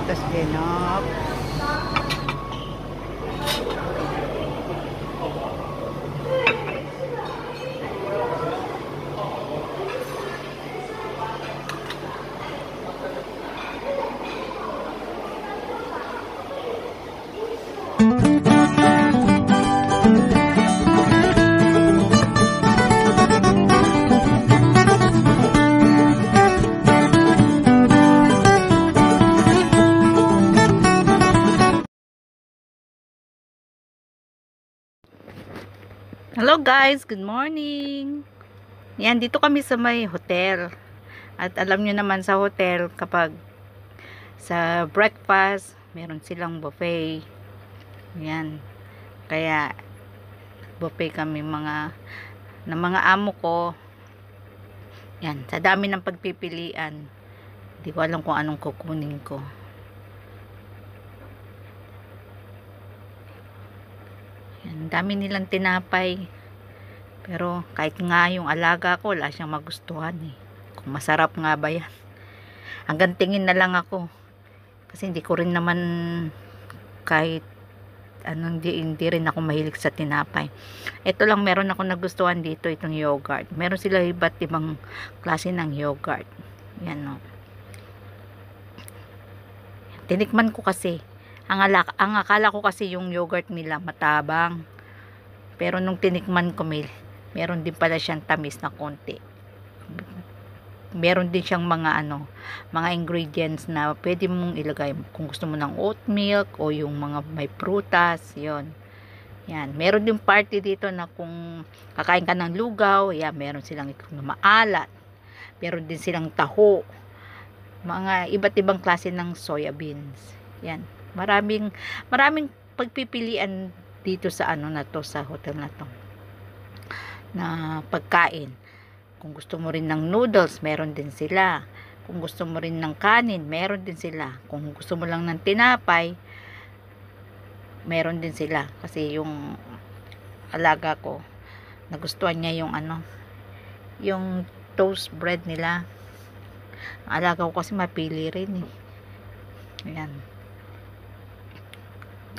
prutas din, no? Hello guys, good morning. Yan, dito kami sa may hotel. At alam nyo naman sa hotel, kapag sa breakfast, meron silang buffet. Yan. Kaya, buffet kami ng mga amo ko. Yan, sa dami ng pagpipilian. Hindi ko alam kung anong kukunin ko. Yan, dami nilang tinapay. Pero kahit nga yung alaga ko, wala siyang magustuhan eh. Kung masarap nga ba yan. Hanggang tingin na lang ako. Kasi hindi ko rin naman kahit hindi rin ako mahilig sa tinapay. Ito lang meron ako nagustuhan dito, itong yogurt. Meron sila iba't ibang klase ng yogurt. Yan o. Tinikman ko kasi. Ang akala ko kasi yung yogurt nila matabang. Pero nung tinikman ko, meron din pala siyang tamis na konti. Meron din siyang mga ingredients na pwede mong ilagay kung gusto mo ng oat milk o yung mga may prutas, yon. Yan, meron din party dito na kung kakain ka ng lugaw, yan, meron silang maalat. Meron din silang taho. Mga iba't ibang klase ng soya beans. Yan. Maraming pagpipilian dito sa sa hotel na to. Na pagkain. Kung gusto mo rin ng noodles, meron din sila. Kung gusto mo rin ng kanin, meron din sila. Kung gusto mo lang ng tinapay, meron din sila. Kasi yung alaga ko, nagustuhan niya yung toast bread nila. Ang alaga ko kasi mapili rin eh. Ayan.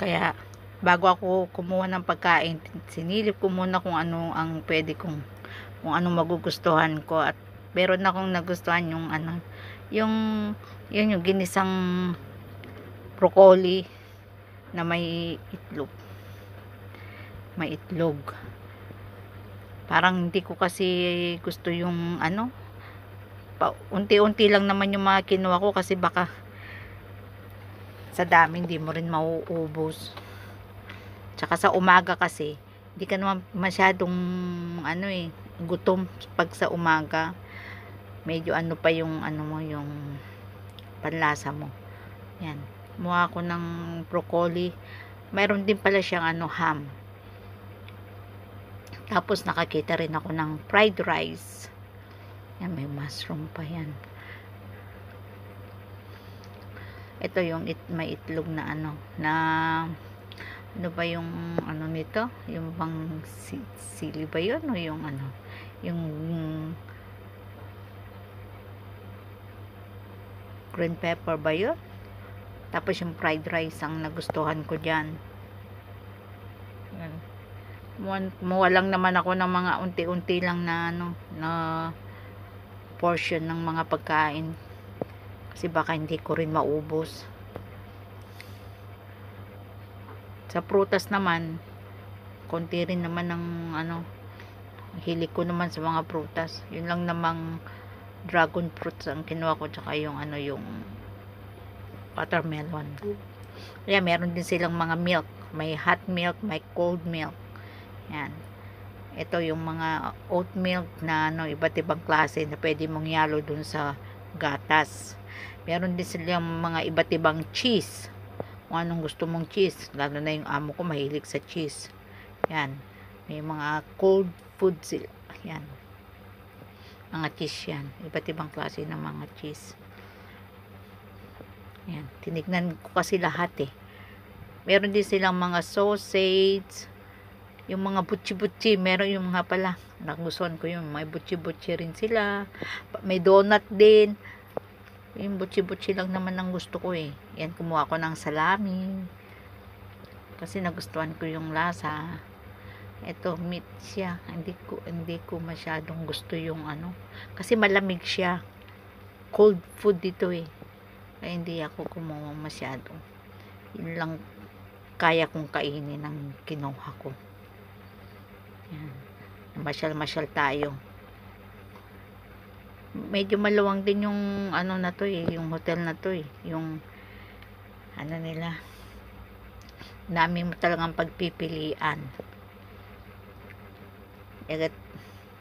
Kaya, bago ako kumuha ng pagkain, sinilip ko muna kung ano ang pwede kung anong magugustuhan ko. At meron akong nagustuhan yung ginisang broccoli na may itlog. May itlog. Parang hindi ko kasi gusto yung unti-unti lang naman yung mga kinuha ko kasi baka sa dami hindi mo rin mauubos. Tsaka sa umaga kasi hindi ka naman masyadong gutom pag sa umaga. Medyo pa yung yung panlasa mo. Yan. Kumuha ako ng broccoli. Mayroon din pala siyang ham. Tapos nakakita rin ako ng fried rice. Yan, may mushroom pa yan. Ito yung may itlog na ano ba yung nito? Yung bang sili ba yun? O yung yung green pepper ba yun? Tapos yung fried rice ang nagustuhan ko dyan. Kumuha lang naman ako ng mga unti-unti lang na portion ng mga pagkain. Kasi baka hindi ko rin maubos. Sa prutas naman, konti rin naman ng hilig ko naman sa mga prutas. Yun lang namang dragon fruits ang kinuha ko, tsaka yung yung watermelon. Kaya meron din silang mga milk. May hot milk, may cold milk. Yan. Ito yung mga oat milk na iba't ibang klase na pwede mong yalo dun sa gatas. Meron din silang mga iba't ibang cheese. Kung anong gusto mong cheese. Lalo na yung amo ko mahilig sa cheese. Yan. May mga cold food sila. Yan. Mga cheese yan. Iba't ibang klase ng mga cheese. Yan. Tinignan ko kasi lahat eh. Meron din silang mga sausage. Yung mga butchi-butchi. Meron yung mga pala. Nagustuhan ko yung may butchi-butchi rin sila. May donut din. Yung butsi-butsi lang naman ang gusto ko eh. Yan, kumuha ko ng salami. Kasi nagustuhan ko yung lasa. Ito, meat siya. Hindi ko masyadong gusto yung ano. Kasi malamig siya. Cold food dito eh. Kaya hindi ako kumuha masyado. Yun lang kaya kong kainin ng kinuha ko. Yan. Masyal-masyal tayo. Medyo maluwang din yung ano na to eh, yung hotel na to eh, yung ano nila, dami mo talagang pagpipilian.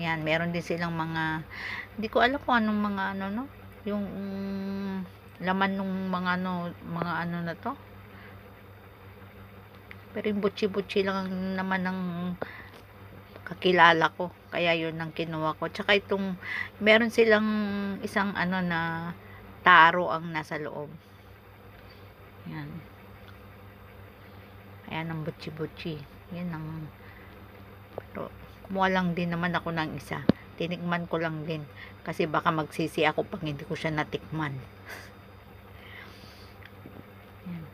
Yan, meron din silang mga, hindi ko alam kung anong mga ano no, yung laman ng mga ano na to, pero yung butsi-butsi lang naman ng kakilala ko, kaya yun ang kinuha ko. Tsaka itong meron silang isang ano na taro ang nasa loob. Yan, ayan ang butsi-butsi. Yan ang, pero kumuha lang din naman ako ng isa, tinikman ko lang din kasi baka magsisi ako pag hindi ko siya natikman. Yan.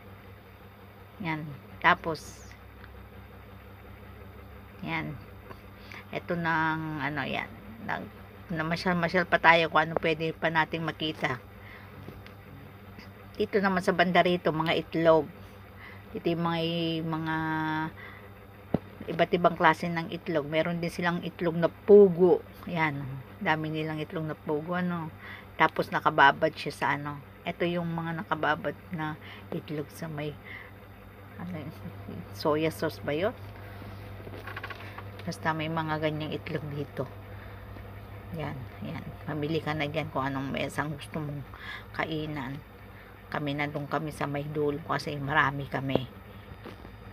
Yan, tapos yan, eto ng ano, yan, namasyal-masyal pa tayo kung ano pwede pa nating makita. Dito naman sa banda rito, mga itlog. Dito yung mga iba't ibang klase ng itlog. Meron din silang itlog na pugo. Yan, dami nilang itlog na pugo, ano. Tapos nakababad siya sa ano. Ito yung mga nakababad na itlog sa may ano, soya sauce ba yun? Basta may mga ganyang itlog dito. Yan, yan. Mamili ka na dyan kung anong mesang gusto mong kainan. Kami na doon kami sa may dulo kasi marami kami.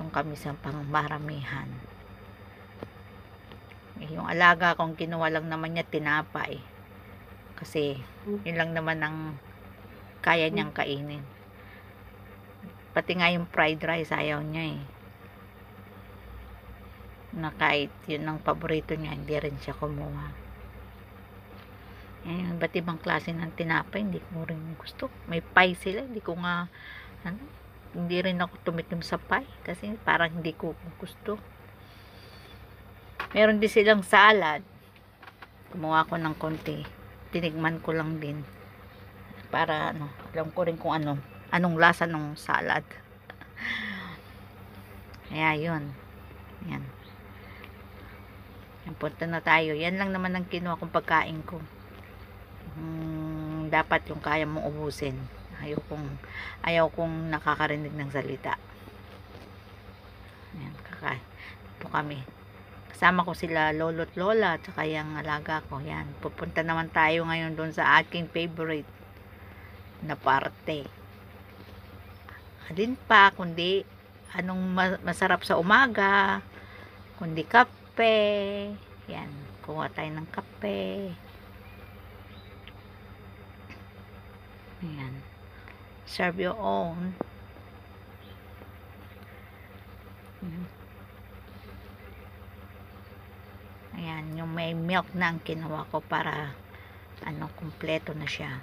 Doon kami sa pangmaramihan. Yung alaga kong kinuha lang naman niya tinapay. Kasi yun lang naman ang kaya niyang kainin. Pati nga yung fried rice ayaw niya eh. Na kahit yun ang paborito niya, hindi rin siya kumuha. Yung iba't ibang klase ng tinapay, hindi ko rin gusto. May pie sila, hindi ko nga, ano, hindi rin ako tumikim sa pie, kasi parang hindi ko gusto. Meron din silang salad. Kumuha ko ng konti. Tinigman ko lang din. Para, ano, alam ko rin kung anong lasa ng salad. Kaya, yun. Yan. Punta na tayo. Yan lang naman ang kinuha kong pagkain ko. Dapat yung kaya mong ubusin. Ayaw kong nakakarinig ng salita. Yan, kakain. Ito kami. Kasama ko sila lolo't lola at saka yung alaga ko. Yan. Pupunta naman tayo ngayon doon sa aking favorite na parte. Alin pa kundi anong masarap sa umaga, kundi kape. Yan, kuha tayo ng kape. Yan, serve your own. Ayan, yung may milk na ang kinuha ko para ano, kumpleto na siya.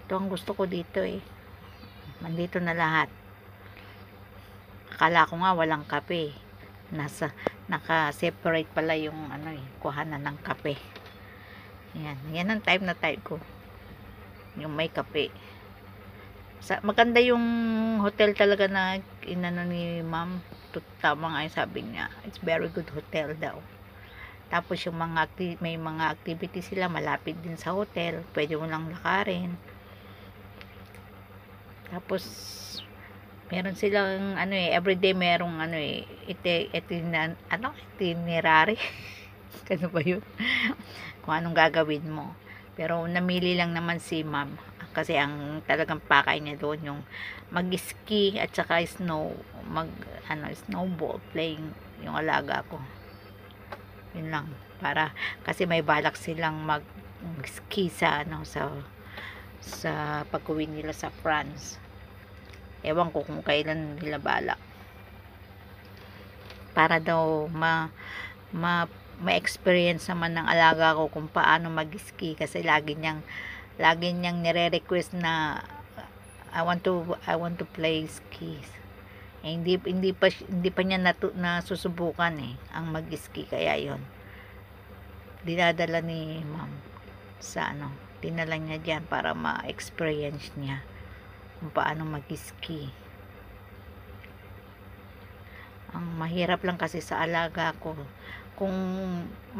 Ito ang gusto ko dito eh. Nandito na lahat. Akala ko nga walang kape. Naka-separate pala yung ano eh, kuhanan ng kape. Yan. Yan ang type na type ko. Yung may kape. Maganda yung hotel talaga na inano ni ma'am. Tama nga yung sabi niya. It's very good hotel daw. Tapos yung may mga activity sila malapit din sa hotel. Pwede mo lang lakarin. Tapos meron silang ano eh, everyday merong ano eh, itinerary. Ano ba yun? Kung anong gagawin mo. Pero namili lang naman si ma'am. Kasi ang talagang pakay niya doon yung mag-ski at saka snowball playing yung alaga ko. Yun lang. Kasi may balak silang mag-ski sa pag-uwi nila sa France. Ewan ko kung kailan nila balak. Para daw may experience naman ng alaga ko kung paano mag-ski kasi lagi niyang nire-request na I want to play skis. Eh, hindi pa niya nasusubukan ang mag-ski, kaya yon dinadala ni ma'am sa dinala niya diyan para ma-experience niya kung paano mag-ski. Ang mahirap lang kasi sa alaga ko, kung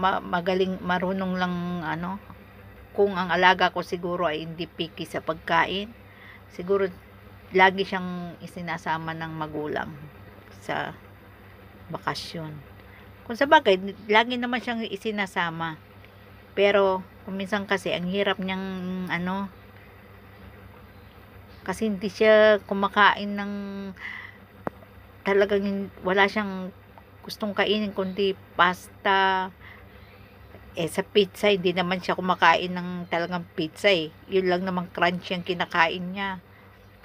magaling, marunong lang kung ang alaga ko siguro ay hindi picky sa pagkain, siguro lagi siyang isinasama ng magulang sa bakasyon. Kung sa bagay, lagi naman siyang isinasama. Pero, kung minsan kasi, ang hirap niyang, kasi hindi siya kumakain ng, talagang wala siyang gustong kainin, kundi pasta. Sa pizza, hindi naman siya kumakain ng talagang pizza Yun lang naman crunch yung kinakain niya.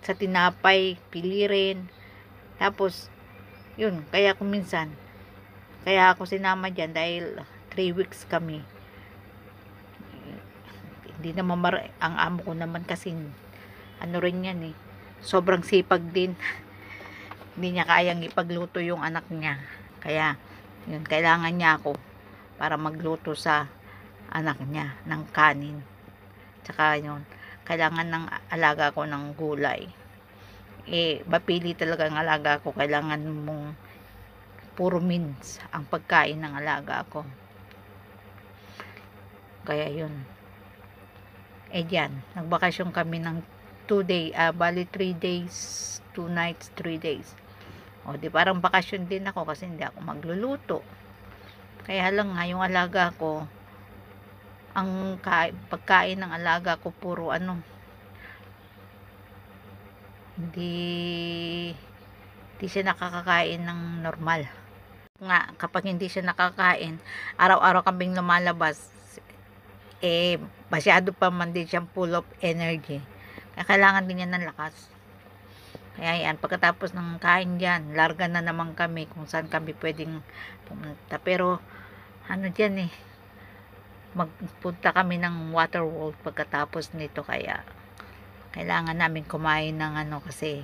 Sa tinapay, pili rin. Tapos, yun, kaya kung minsan, kaya ako sinama dyan dahil 3 weeks kami. Hindi naman ang amo ko naman kasi rin yan sobrang sipag din. Hindi niya kayang ipagluto yung anak niya. Kaya yun, kailangan niya ako para magluto sa anak niya ng kanin. Tsaka yun, kailangan ng alaga ko ng gulay. Mapili talaga ang alaga ko. Kailangan mong puro means ang pagkain ng alaga ko. Kaya yun. Diyan, nagbakasyon kami ng 2 days, bali 3 days, 2 nights, 3 days. Di parang bakasyon din ako kasi hindi ako magluluto. Kaya lang nga, yung alaga ko, ang pagkain ng alaga ko puro hindi siya nakakakain ng normal. Nga, kapag hindi siya nakakain, araw-araw kaming lumalabas, masyado pa man din siyang full of energy. Kaya kailangan din niya ng lakas. Kaya yan, pagkatapos ng kain dyan, larga na naman kami kung saan kami pwedeng pumunta. Pero, dyan magpunta kami ng water world pagkatapos nito. Kaya, kailangan namin kumain ng kasi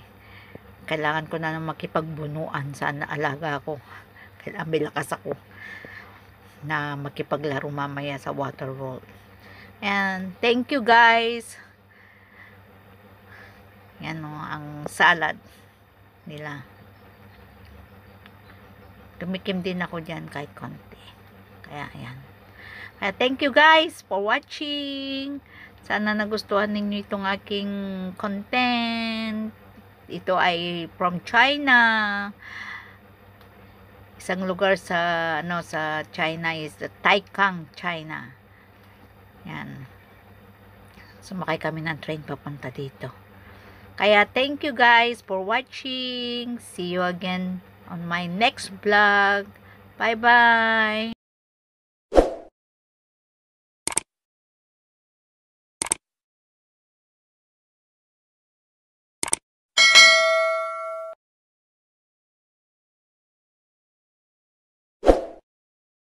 kailangan ko na makipagbunuan sa alaga ko. Kailangan may lakas ako na makipaglaro mamaya sa water world. And thank you guys. Yan ang salad nila. Tumikim din ako dyan kahit konti. Kaya ayan. Kaya thank you guys for watching. Sana nagustuhan ninyo itong aking content. Ito ay from China. Isang lugar sa sa China is the Taikang, China. Yan. Sumakay kami ng train papunta dito. Kaya thank you guys for watching. See you again on my next vlog. Bye bye.